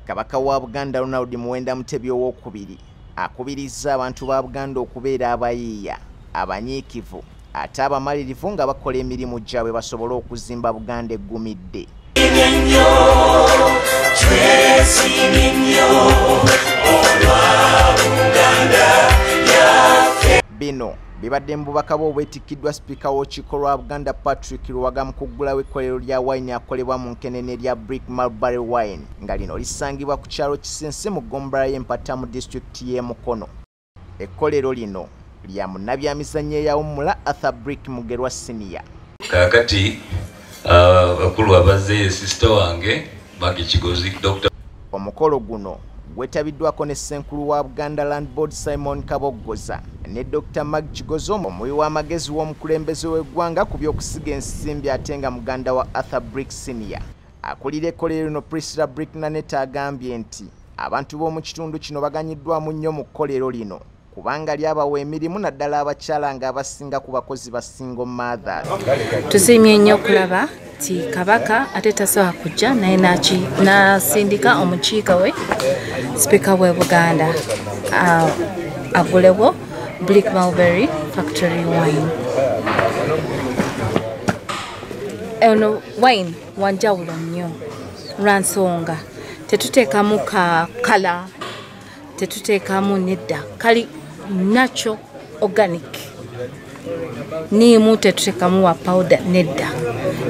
Kabaka wa Buganda Ronald Muwenda Mutebi II akubiriza abantu ba Buganda okubeera abayiiya, abanyiikivu, ate abamalirivu nga bakola emirimu gyabwe basobole okuzimba Buganda eggumidde. Bino bibadde mu bubaka obwetikkiddwa ssipiika w'Ekkolero wa Buganda Patrick Luwaga Mugumbule w'ekkolero lya wine akolebwa mu nkenene erya Blick Mulberry Wine nga lino lisangibwa ku kyalo Kisinsi mu ggombolola y'Empatta mu disitulikiti y'e Mukono. Ekkolero lino lya Munnabyamizannyo eyawummula Arthur Blick Mugerwa Senior. Kakati bakulu abazze sister wange Kigozi Dr. Omukolo guno gwetabiddwako ne Ssenkulu wa Buganda Land Board Simon Kabogoza ne Dr. Kigozo omuwi w'amagezi w'omukulembeze w'eggwanga ku by'okusiga ensimbi ate nga muganda wa Arthur Blick Senior. Akulira ekkolero lino Priscilla Blick Naneta agambye nti abantu b'omu kitundu kino baganyiddwamu nnyo mu kkolero lino kubanga lyabawa emirimu naddala abakyala nga abasinga ku bakozi ba single mothers. Tusiimye nnyo okulaba ti Kabaka ate tasobola kujja naye nasindika omukiika we Speaker we Buganda akolebwa Blick Mulberry Wine. Eno wine wanjawulo nnyo lwa nsonga tetuteekamu kala, tetuteekamu nedda kali natural organic. Nimu tetuteekamu wa powder nedda.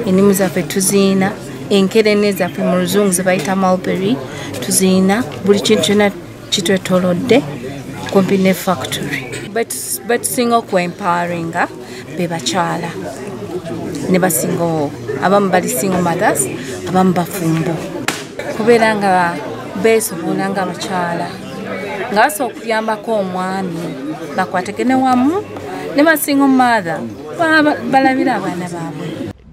Enimu zaffe tuziina, enkenene zaffe mu Luzungu ze bayita mulberry tuziina, buli kintu kyonna kitwetoolodde kumpi ne factory. Batusinga okwempawaringa be bakyala ne basingawo, abamu bali single mothers, abamu bafumbo, kubeera nga beesobola nga abakyala nga basobola okuyambako omwami bakwatagane wamu ne basingle mother balabira abaana baabwe.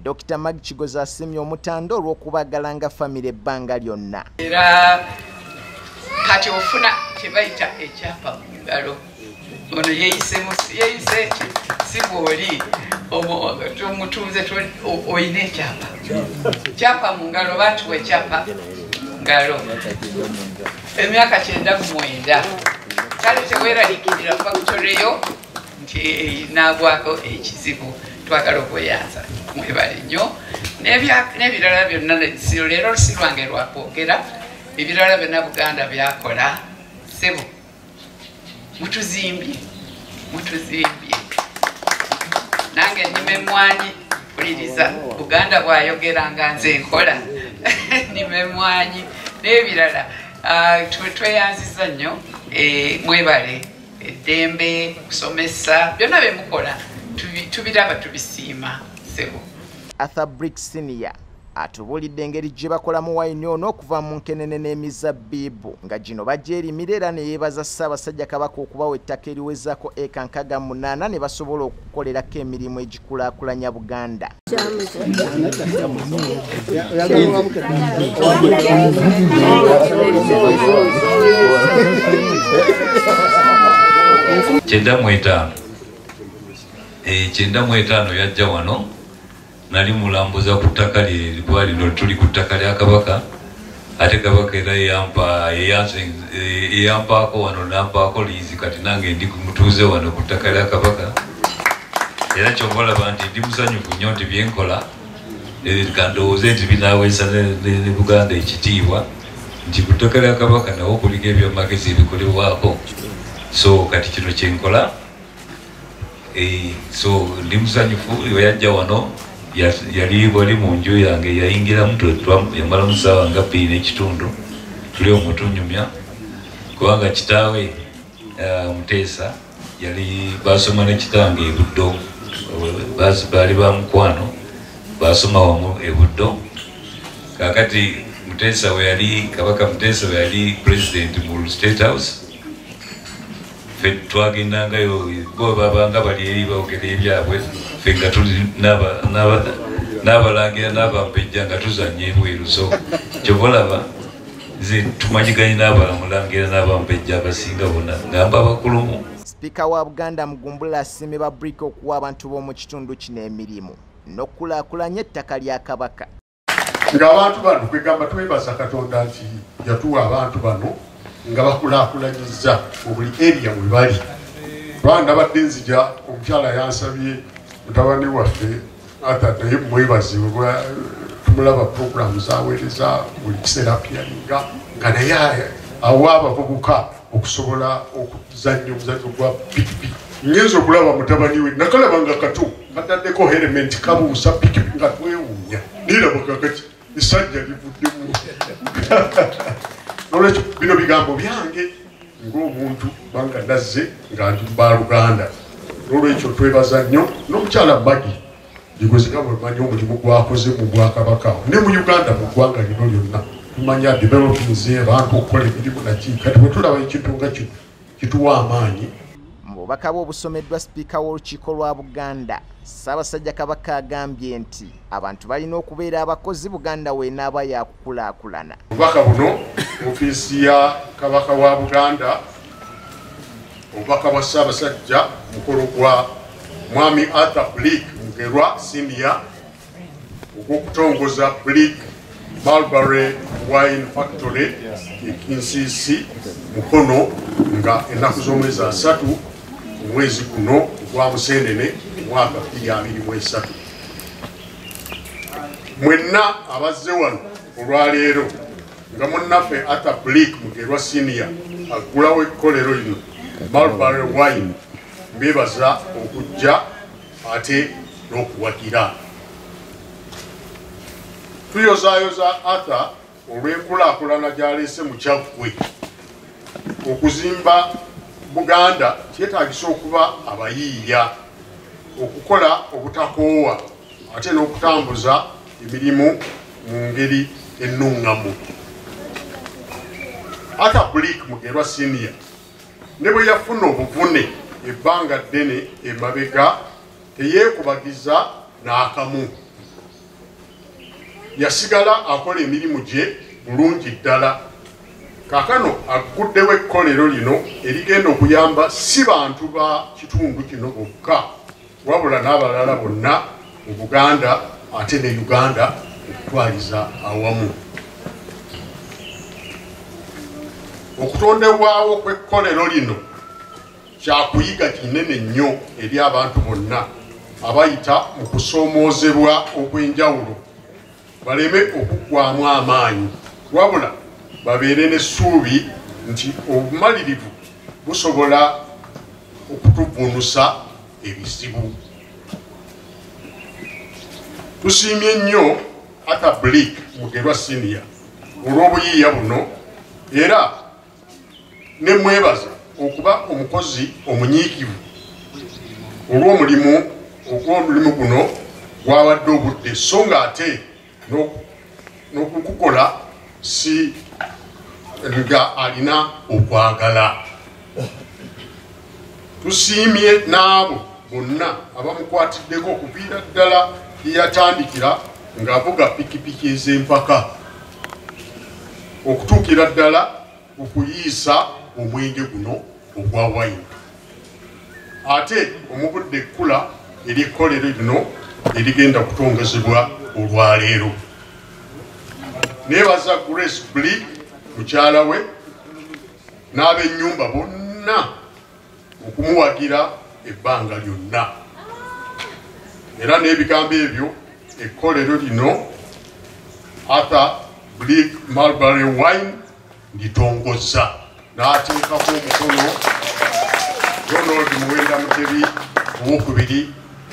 Dr. Kigozo asimye omutanda olw'okubagala nga famire ebbanga lyonna. Era kati ofuna kyebayita ekyapa mu ngalo. Ono yeeyise si bw'oli omutuuze oyina ekyapa. Kyapa mu ngalo baatuwa ekyapa ngalo. Emyaka 99. Kale teweeraliikirira factory yo nti naagwako ekizibu. Twagala okweyanza mwebale nnyo n'ebirala byonna leero si lwange lwakwogera ebirala byonna Buganda byakola sebo mutuzimbye nange nnima emmwanyi mpuliriza Buganda bw'ayogera nga nze nkola nnima emmwanyi n'ebirala tweyanziza nnyo mwebale eddembe kusomesa byonna bye mukola tubiraba tubisiima sebo. Arthur Blick Senior atubulidde engeri gye bakolamu wayini ono okuva mu nkenene n'emizabbiibu nga gino bajja erimira era ne yeebaza Ssaabasajja Kabaka okubawa ettaka eriwezaako eka 68 ne basobola okukolerako emirimu egikulaakulanya Buganda. Kyenda mu etaano yajja wano nali mulambuza ku ttaka lino tuli ku ttaka lya Kabaka ate Kabaka era eyampaako wano nampaako liizi kati nange ndi mutuuze wano ku ttaka lya Kabaka era kyobalaba nti ndi musanyufu nnyo nti byenkola kandowooze nti binaaweesa ne Buganda ekitiibwa nti ku ttaka lya Kabaka nawo kuliko ebyamagezi ebikolebwako so kati kino kyenkola. So ndi musanyufu yajja wano yali bali mu nju yange yayingiramu yamala mu ssaawa nga 2 n'ekitundu tuli omutunyumya kubanga kitaawe Muteesa yali basoma ne kitange e Buddo baali ba mukwano basoma wamu e Buddo kakati Kabaka Muteesa we yali president mu State House twagendangayo bo babanga bali eri boogera ebyabwe ffe nga tuli n'abalangira n'abampejja nga tuzannya ebweru so kyobalaba nze tumanyiganye n'abalamulangira n'abampejja abasinga bonna ngamba abakulumu. Sipiika wa Buganda Mugumbule asiimye ba Blick okuwa abantu b'omu kitundu kino emirimu n'okulaakulanya ettaka lya Kabaka. ng'abantu bano kwegamba twebaza Katonda nti yatuwa abantu bano nga bakulaakulanyiza mu buli erya we bali. Nabadde nzija omukyala yansabye mutabani waffe Arthur naye mwebaze tumulaba programu zaweereza buli kiseera apyalinga nga naye awa abavubuka okusobola okuzannya omuzannyo gwa pikipiki. Ngenza okulaba mutabani we nakalaba nga kato kataddeko helmet kabuusa pikipiki nga twewuunya niraba kakati esajja livuddemu. Nolwekyo bino bigambo byange ng'omuntu banga nazze nga njumba Luganda. Nolwekyo twebaza nnyo n'omukyala Magi Ligozeka bwemanyi omulimu gwakoze mu Bwakabaka ne mu Uganda mu ggwanga lino lyonna. Tumanya developings abantu okukola emirimu naki kati bwe tulaba ekintu nga kino kituwa amaanyi. Mu bubaka bwe obusomeddwa sipiika w'olukiiko lwa Buganda, Ssaabasajja Kabaka agambye nti abantu balina okubeera abakozi Buganda w'enaaba yakukulaakulana. Obubaka buno ofiisi ya Kabaka wa Buganda, obubaka bwa Ssaabasajja mukolo gwa Mwami Arthur Blick Mugerwa Senior ogw'okutongoza Blick Mulberry Wine Factory Kisinsi Mukono nga ennaku z'omwezi 3 omwezi guno gwa Musenene mwaka 2023. Mwenna abazze wano olwaleero nga munnaffe Arthur Blick Mugerwa Senior aggulawo ekkolero lino Mulberry Wine mbebaza okujja ate n'okuwagira. Tuyozaayoza Arthur olw'enkulaakulana gy'aleese mu kyaggwe. Okuzimba Buganda kyetaagisa okuba abayiiya, okukola obutakoowa ate n'okutambuza emirimu mu ngeri ennuŋŋamu. Arthur Blick Mugerwa Senior ne bwe yafuna obuvune ebbanga ddene emabega teyeekubagiza n'akamu. Yasigala akola emirimu gye bulungi ddala. Kaakano agguddewo ekkolero lino erigenda okuyamba si bantu ba kitundu kino bokka wabula n'abalala bonna mu Buganda ate ne Uganda okutwaliza awamu. Okutondebwawo kw'ekkolero lino kyakuyiga kinene nnyo eri abantu bonna abayita mu kusoomoozebwa okw'enjawulo baleme okuggwaamu amaanyi wabula babeere n'essuubi nti obumalirivu busobola okutuvvuunusa ebizibu. Tusiimye nnyo Arthur Blick Mugerwa Senior olw'obuyiiya buno era ne mwebaza okuba omukozi omunyiikivu olw'omulimu guno gwawadde obudde so nga ate n'okukukola si nga alina okwagala. Tusiimye n'abo bonna abamukwatiddeko okuviira ddala yeyatandikira ng'avuga pikipiki ez'empaka okutuukira ddala okuyiisa omwenge guno ogwa wayini. Ate omugudde ekkula ery'ekkolero lino erigenda kutongozebwa olwaleero. Neebaza Grace Blick mukyala we n'ab'ennyumba bonna okumuwagira ebbanga lyonna. Era n'ebigambo ebyo ekkolero lino Arthur Blick Mulberry Wine litongozza n'ateekako omukono Ronald Muwenda Mutebi II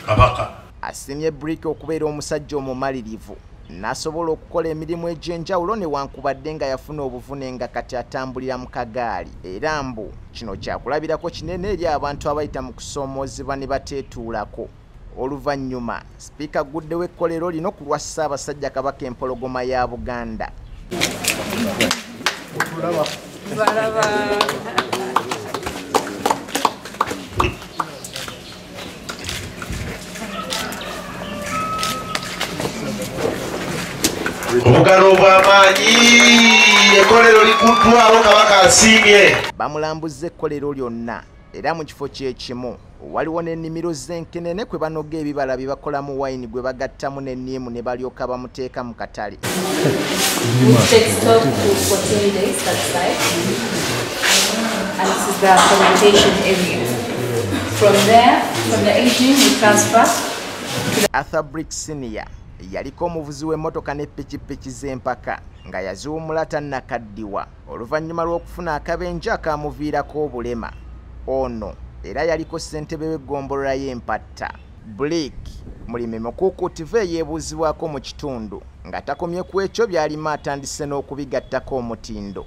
Kabaka. Asiimye Blick okubeera omusajja omumalirivu n'asobola okukola emirimu egy'enjawulo newankubadde nga yafuna obuvune nga kati atambulira mu kagaali. Era mbu kino kyakulabirako kinene eri abantu abayita mu kusoomoozebwa ne bateetuulako. Oluvannyuma sipiika agguddewo ekkolero lino ku lwa Ssaabasajja Kabaka empologoma ya Buganda. Obugalo bw'amaanyi ekkolero likuddwawo Kabaka asiimye. Bamulambuzza ekkolero lyonna era mu kifo kyekimu waliwo n'ennimiro z'enkenene kwe banoga ebibala bye bakolamu wayini gwe bagattamu n'enniimu ne balyoka bamuteeka mu katale. And this is the fermentation area. From there, from the engine, we transfer. Arthur Blick Senior yaliko omuvuzi w'emmotoka ne ppikipiki z'empaka nga yaziwummula tannakaddiwa oluvannyuma lw'okufuna akabenje akaamuviirako obulema. Ono era yaliko ssentebe w'eggombolola y'Empatta. Blick mulimi mukuukuutivu eyeebuuzibwako mu kitundu nga takomye ku ekyo by'alima atandise n'okubigattako omutindo.